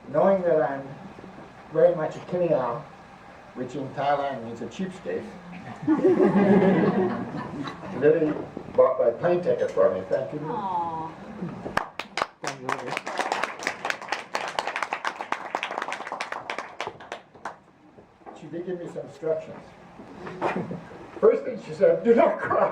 knowing that I'm very much a kiniao, which in Thailand means a cheapskate, Lily bought my plane ticket for me. Thank you. Aww. She did give me some instructions. First thing she said, do not cry.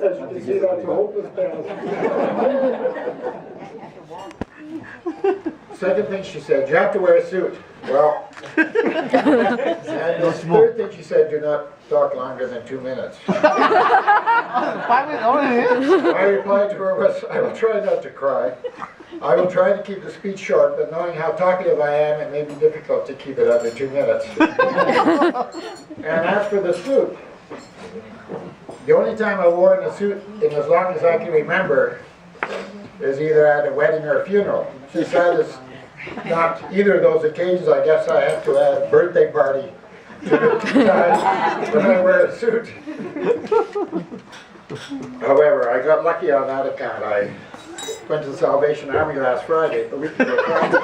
As you can see, that's a hopeless task. Second thing she said, you have to wear a suit. Well, and the third thing she said, do not talk longer than 2 minutes. 5 minutes only. My reply to her was, I will try not to cry. I will try to keep the speech short, but knowing how talkative I am, it may be difficult to keep it under 2 minutes. And as for the suit, the only time I wore in a suit in as long as I can remember is either at a wedding or a funeral. She said it's not either of those occasions. I guess I have to add a birthday party to the 2 times when I wear a suit. However, I got lucky on that account. I went to the Salvation Army last Friday, a week ago Friday.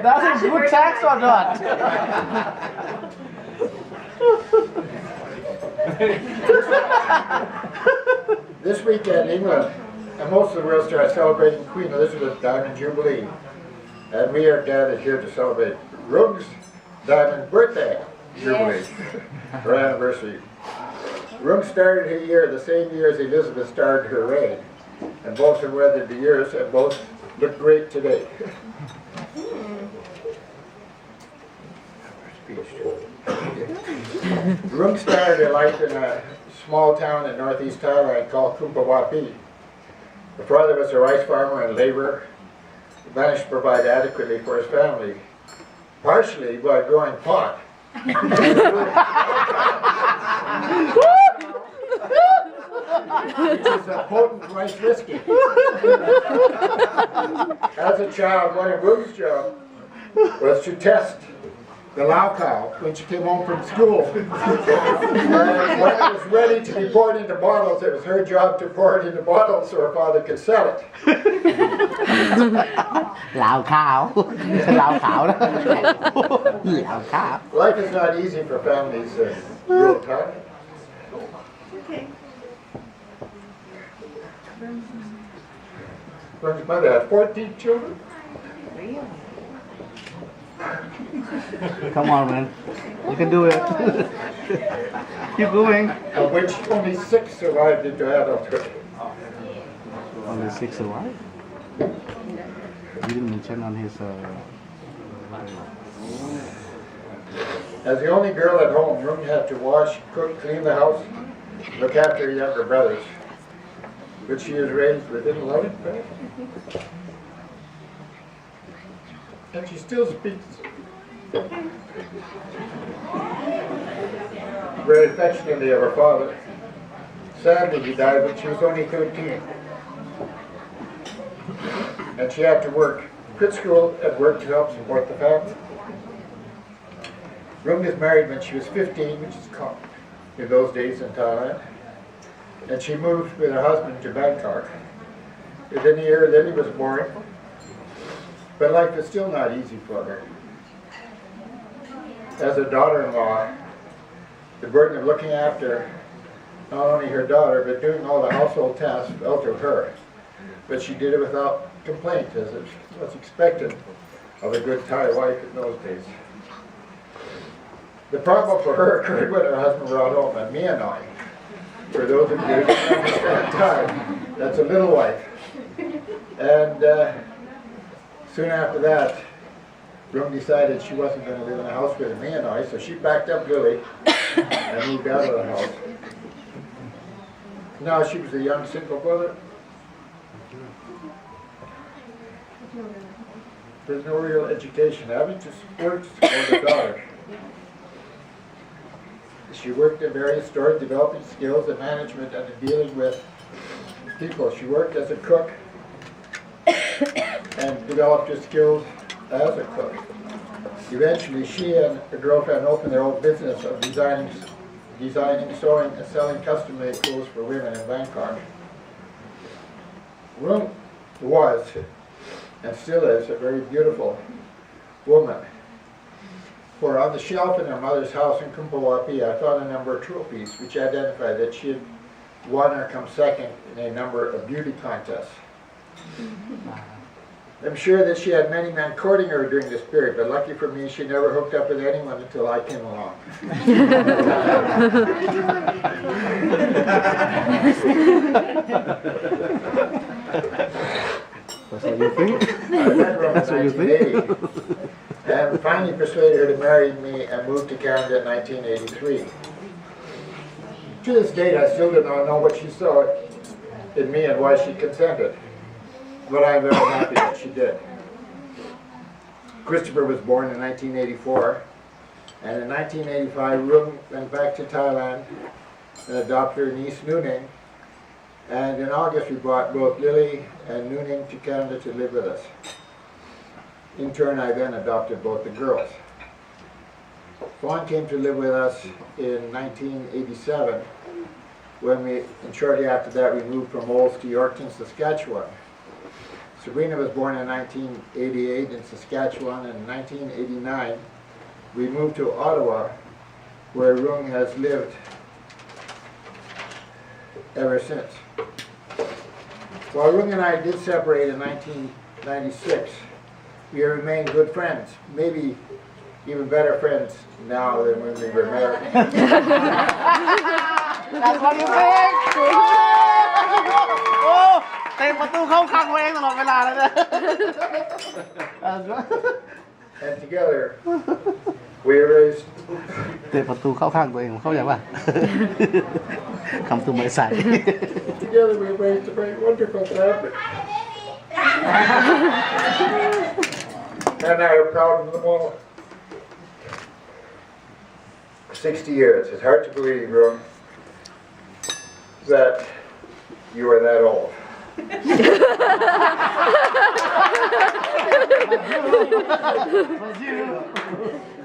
That's a good tax or not? This weekend, England and most of the world are celebrating Queen Elizabeth's Diamond Jubilee. And we are gathered here to celebrate Rug's Diamond Birthday Jubilee, her anniversary. Rug started her year the same year as Elizabeth started her reign. And both have weathered the years and both look great today. Rung started her life in a small town in northeast Thailand called Kumpawapi. Her father was a rice farmer and laborer who managed to provide adequately for his family, partially by growing pot. Which is a potent rice whiskey. As a child, one of Rung's jobs was to test the lao cow when she came home from school. And when it was ready to be poured into bottles, it was her job to pour it into bottles so her father could sell it. Lao cow. Lao cow. Lao cow. Life is not easy for families in rural Thailand. Okay. Rung's mother had 14 children. Really? Come on, man. You can do it. Keep going. Of which only 6 survived into adulthood. Only 6 survive? You didn't mention on his... As the only girl at home, Rung had to wash, cook, clean the house, look after her younger brothers, which she was raised within a loving family. And she still speaks very affectionately of her father. Sadly, he died when she was only 13. And she had to quit school and work to help support the family. Rung was married when she was 15, which is common in those days in Thailand. And she moved with her husband to Bangkok. Within a year, Lily was born. But life is still not easy for her. As a daughter-in-law, the burden of looking after not only her daughter, but doing all the household tasks fell to her. But she did it without complaint, as it was expected of a good Thai wife in those days. The problem for her occurred when her husband brought home a Mianoi. For those of you who don't understand Thai, that's a little wife. And soon after that, Room decided she wasn't going to live in a house with me and I, so she packed up Lily and moved out of the house. Now she was a young single mother. There's no real education, having to support the daughter. She worked in various stores developing skills in management and in dealing with people. She worked as a cook and developed her skills as a cook. Eventually, she and her girlfriend opened their own business of designing, sewing, and selling custom-made clothes for women in Bangkok. Room was, and still is, a very beautiful woman. For on the shelf in her mother's house in Kumpuapi, I found a number of trophies which identified that she had won or come second in a number of beauty contests. I'm sure that she had many men courting her during this period, but lucky for me, she never hooked up with anyone until I came along. That's what you think? I met her in 1980 and finally persuaded her to marry me and move to Canada in 1983. To this date, I still do not know what she saw in me and why she consented, but I'm very happy that she did. Christopher was born in 1984, and in 1985, Room went back to Thailand and adopted her niece Nuning, and in August we brought both Lily and Nuning to Canada to live with us. In turn, I then adopted both the girls. Fawn came to live with us in 1987, and shortly after that we moved from Olds to Yorkton, Saskatchewan. Sabrina was born in 1988 in Saskatchewan, and in 1989 we moved to Ottawa, where Rung has lived ever since. While Rung and I did separate in 1996, we have remained good friends, maybe even better friends now than when we were married. That's what you think โอ้เตะประตูเข้าข้างตัวเองตลอดเวลาเลยนะ And together we raised เตะประตูเข้าข้างตัวเองเข้าใจป่ะ Come to my side together we raised a very wonderful family. And I am proud of them all. 60 years. It's hard to believe, Room, that you are that old.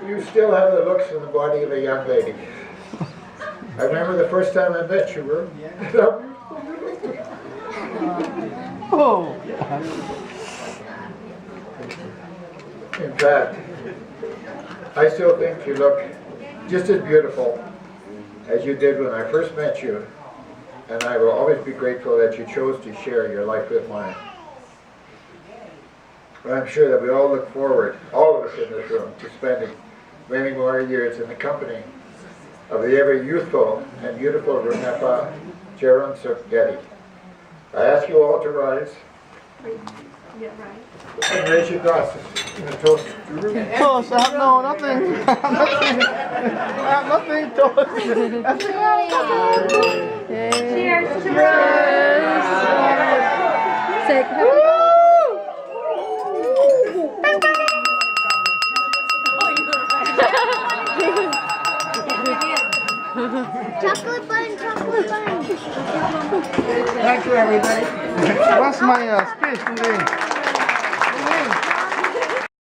You still have the looks and the body of a young lady. I remember the first time I met you, Room. Oh. In fact, I still think you look just as beautiful as you did when I first met you, and I will always be grateful that you chose to share your life with mine. But I'm sure that we all look forward, all of us in this room, to spending many more years in the company of the ever youthful and beautiful Runapa Jaron Suk Getty. I ask you all to rise. Yeah, right. And raise your glasses in a toast to Ruth. Toast, no, nothing. Nothing, toast. Cheers. Cheers. Say Chocolate bun, chocolate bun. Thank you, everybody. What's my speech today?